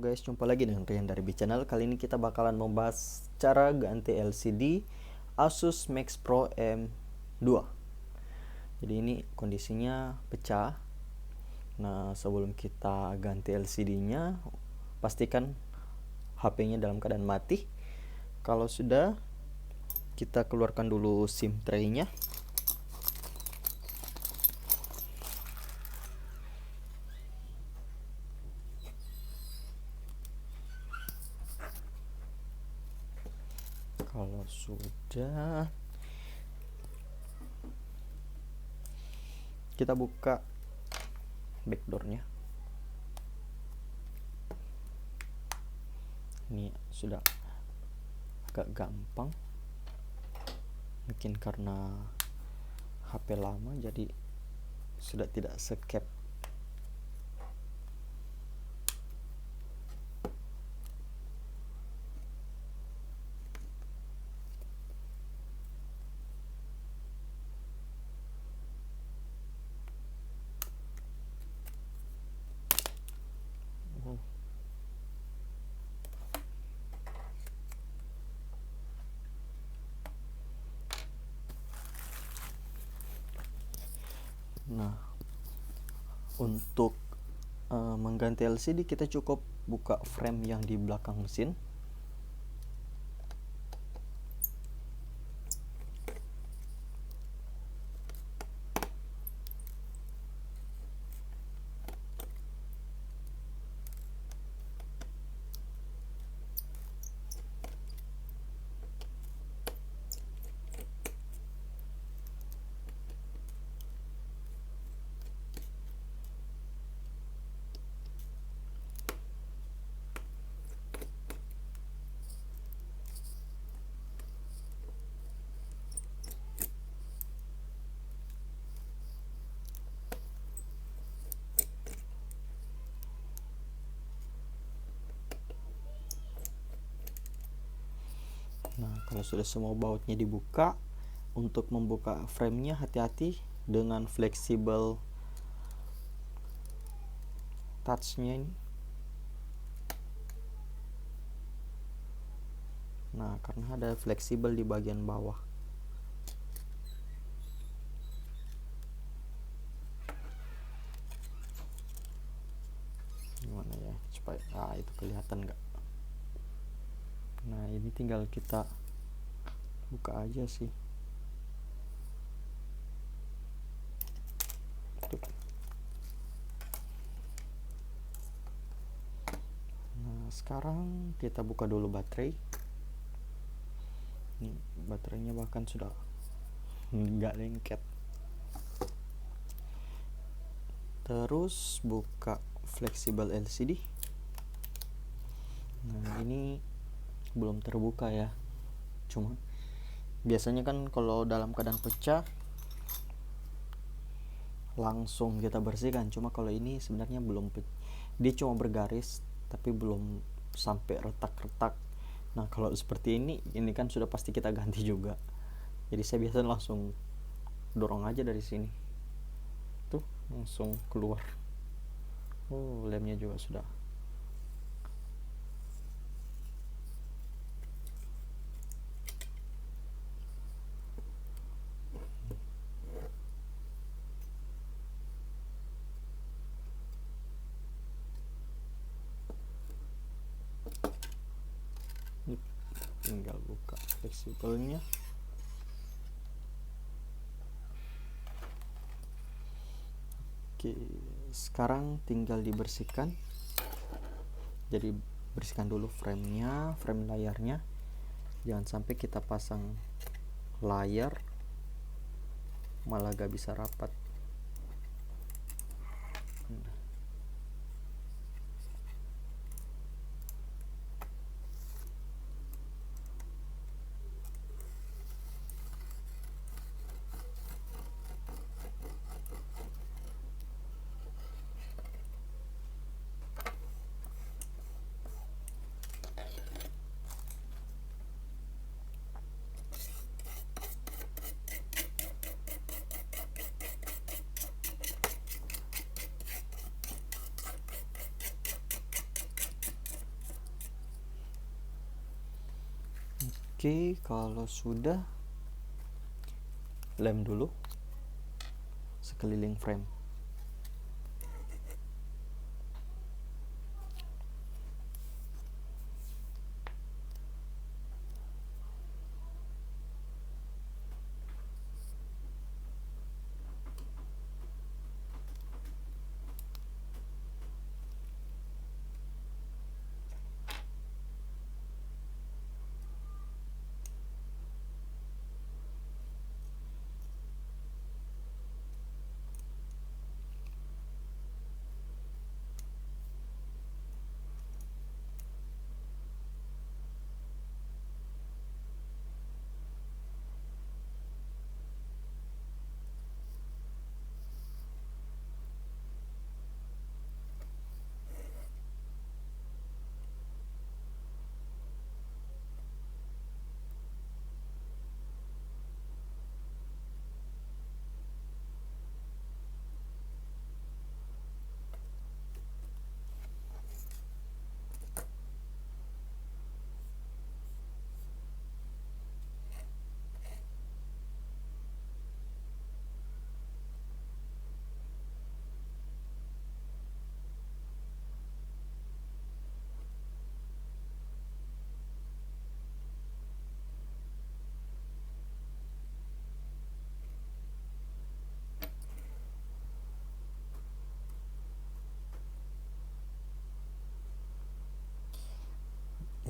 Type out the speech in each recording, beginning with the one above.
Halo guys, jumpa lagi dengan Rian dari B Channel. Kali ini kita bakalan membahas cara ganti LCD Asus Max Pro M2. Jadi ini kondisinya pecah. Nah, sebelum kita ganti LCD-nya, pastikan HP-nya dalam keadaan mati. Kalau sudah, kita keluarkan dulu SIM tray-nya. Kalau sudah, kita buka backdoornya. Ini sudah agak gampang, mungkin karena HP lama jadi sudah tidak sekep. Nah, untuk mengganti LCD kita cukup buka frame yang di belakang mesin. Nah, kalau sudah semua bautnya dibuka, untuk membuka framenya hati-hati dengan fleksibel touchnya ini. Nah, karena ada fleksibel di bagian bawah. Gimana ya supaya itu kelihatan nggak? Nah, ini tinggal kita buka aja sih. Tuh. Nah, sekarang kita buka dulu baterai. Ini baterainya bahkan sudah nggak lengket. Terus buka fleksibel LCD. Nah, ini belum terbuka ya, cuma biasanya kan kalau dalam keadaan pecah langsung kita bersihkan, cuma kalau ini sebenarnya belum dia cuma bergaris tapi belum sampai retak-retak. Nah, kalau seperti ini kan sudah pasti kita ganti juga, jadi saya biasanya langsung dorong aja dari sini tuh, langsung keluar. Lemnya juga sudah. Tinggal buka fleksibelnya. Oke, sekarang tinggal dibersihkan. Jadi bersihkan dulu frame layarnya. Jangan sampai kita pasang layar malah gak bisa rapat. Oke, kalau sudah, lem dulu sekeliling frame.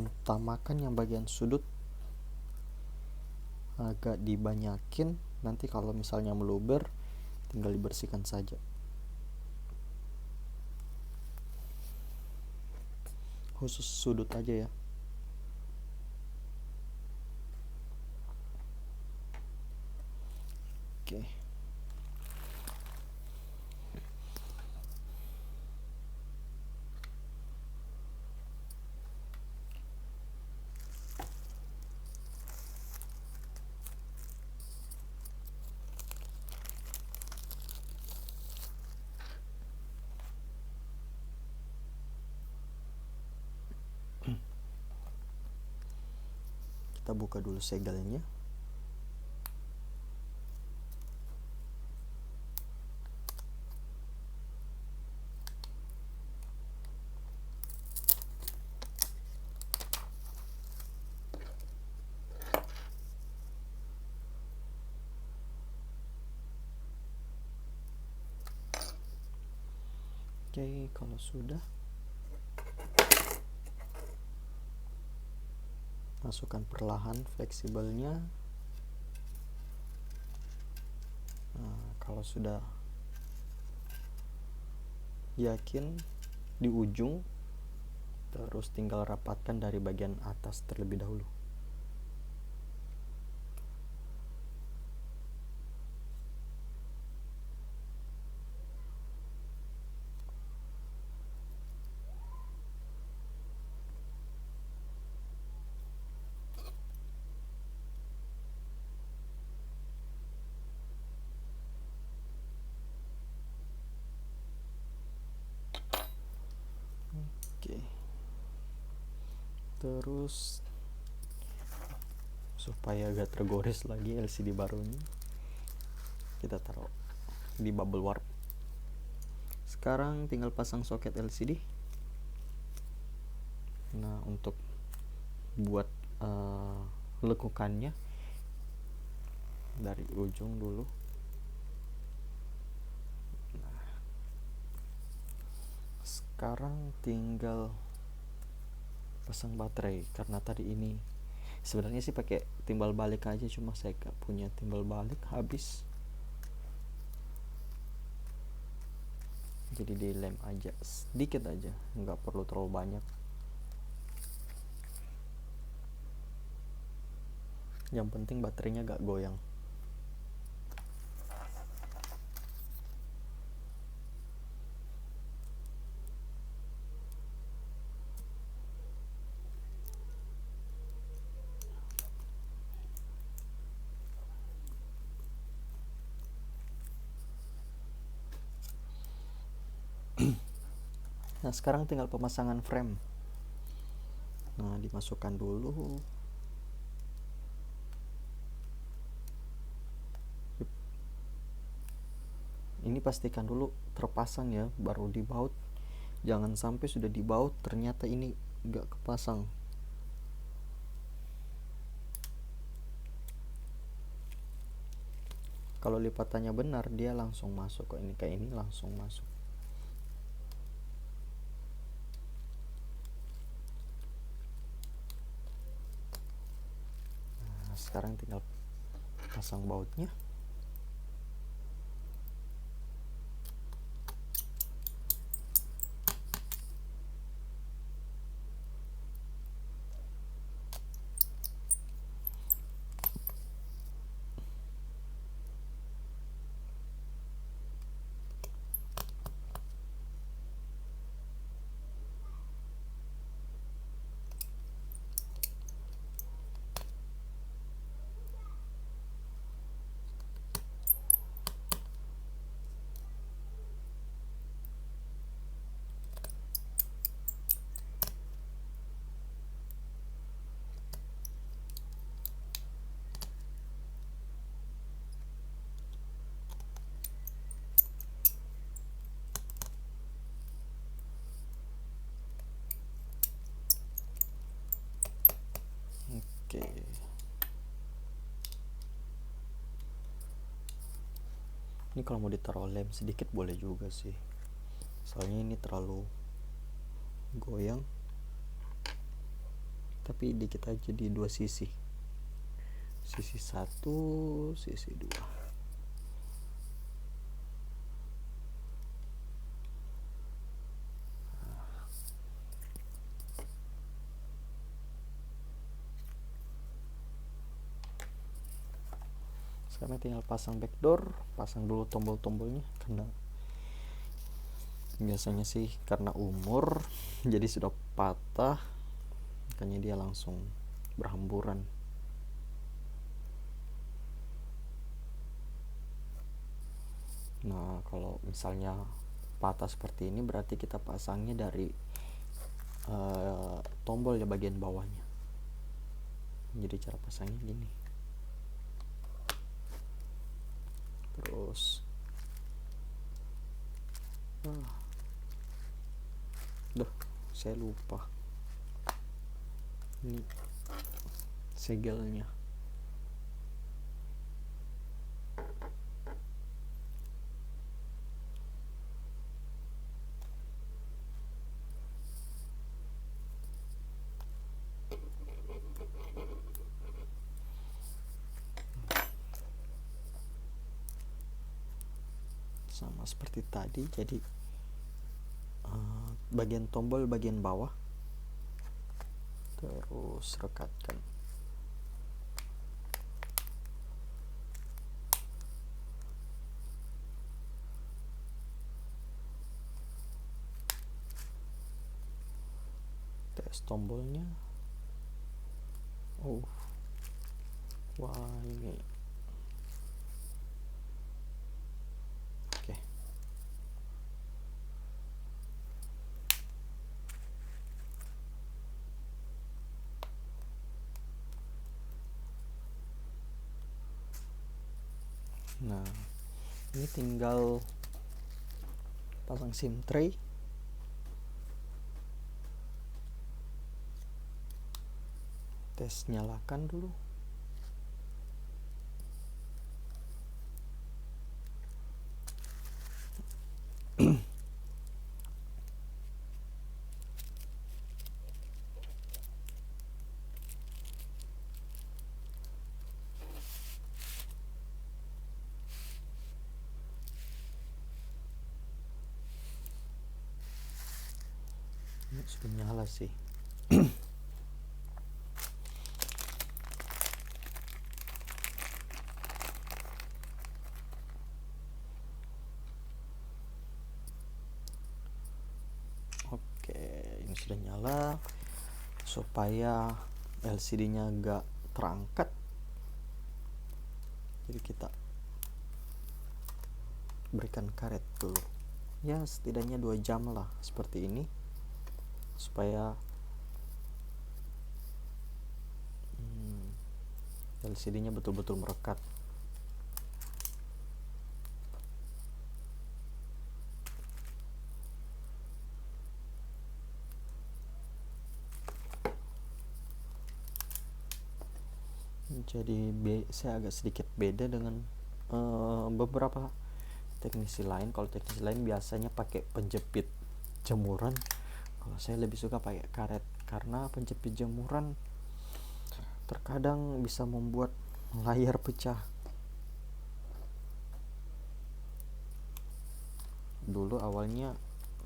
Utamakan yang bagian sudut agak dibanyakin, nanti kalau misalnya meluber tinggal dibersihkan saja. Khusus sudut aja ya. Oke. Kita buka dulu segelnya. Oke, kalau sudah, masukkan perlahan fleksibelnya. Nah, kalau sudah yakin di ujung, terus tinggal rapatkan dari bagian atas terlebih dahulu. Oke. Terus supaya agak tergores lagi LCD barunya, kita taruh di bubble warp. Sekarang tinggal pasang soket LCD. Nah, untuk buat lekukannya dari ujung dulu. Nah, sekarang tinggal pasang baterai, karena tadi ini sebenarnya sih pakai timbal balik aja, cuma saya gak punya timbal balik, habis, jadi dilem aja sedikit aja, nggak perlu terlalu banyak. Yang penting baterainya gak goyang. Nah, sekarang tinggal pemasangan frame. Nah, dimasukkan dulu. Ini pastikan dulu terpasang ya, baru dibaut. Jangan sampai sudah dibaut ternyata ini gak kepasang. Kalau lipatannya benar dia langsung masuk kok. Ini kayak ini langsung masuk. Nah, sekarang tinggal pasang bautnya. Oke. Ini kalau mau ditaruh lem sedikit boleh juga sih. Soalnya ini terlalu goyang. Tapi dikit aja di dua sisi. Sisi satu, sisi dua. Sekarang tinggal pasang backdoor, pasang dulu tombol-tombolnya karena biasanya sih karena umur jadi sudah patah, makanya dia langsung berhamburan. Nah, kalau misalnya patah seperti ini berarti kita pasangnya dari tombol ya bagian bawahnya. Jadi cara pasangnya gini. Terus saya lupa ini segelnya. Sama seperti tadi, jadi bagian tombol bagian bawah terus rekatkan. Tes tombolnya. Wah, ini oke. Nah, ini tinggal pasang SIM tray. Tes nyalakan dulu. Ini sudah nyala sih. Oke, ini sudah nyala. Supaya LCD-nya agak terangkat, jadi kita berikan karet dulu ya, setidaknya 2 jam lah seperti ini supaya LCD-nya betul-betul merekat. Jadi saya agak sedikit beda dengan beberapa teknisi lain. Kalau teknisi lain biasanya pakai penjepit jemuran, kalau saya lebih suka pakai karet, karena penjepit jemuran terkadang bisa membuat layar pecah. Dulu awalnya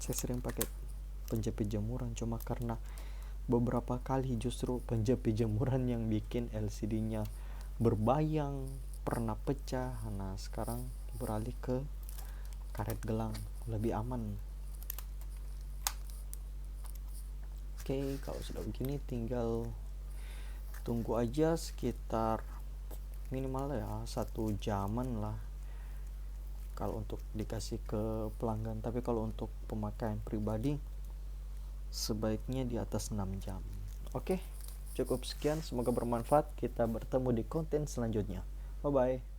saya sering pakai penjepit jemuran, cuma karena beberapa kali justru penjepit jemuran yang bikin LCD-nya berbayang, pernah pecah. Nah sekarang beralih ke karet gelang, lebih aman. Oke, kalau sudah begini tinggal tunggu aja sekitar minimal ya 1 jaman lah kalau untuk dikasih ke pelanggan. Tapi kalau untuk pemakaian pribadi sebaiknya di atas 6 jam. Oke, cukup sekian, semoga bermanfaat. Kita bertemu di konten selanjutnya. Bye bye.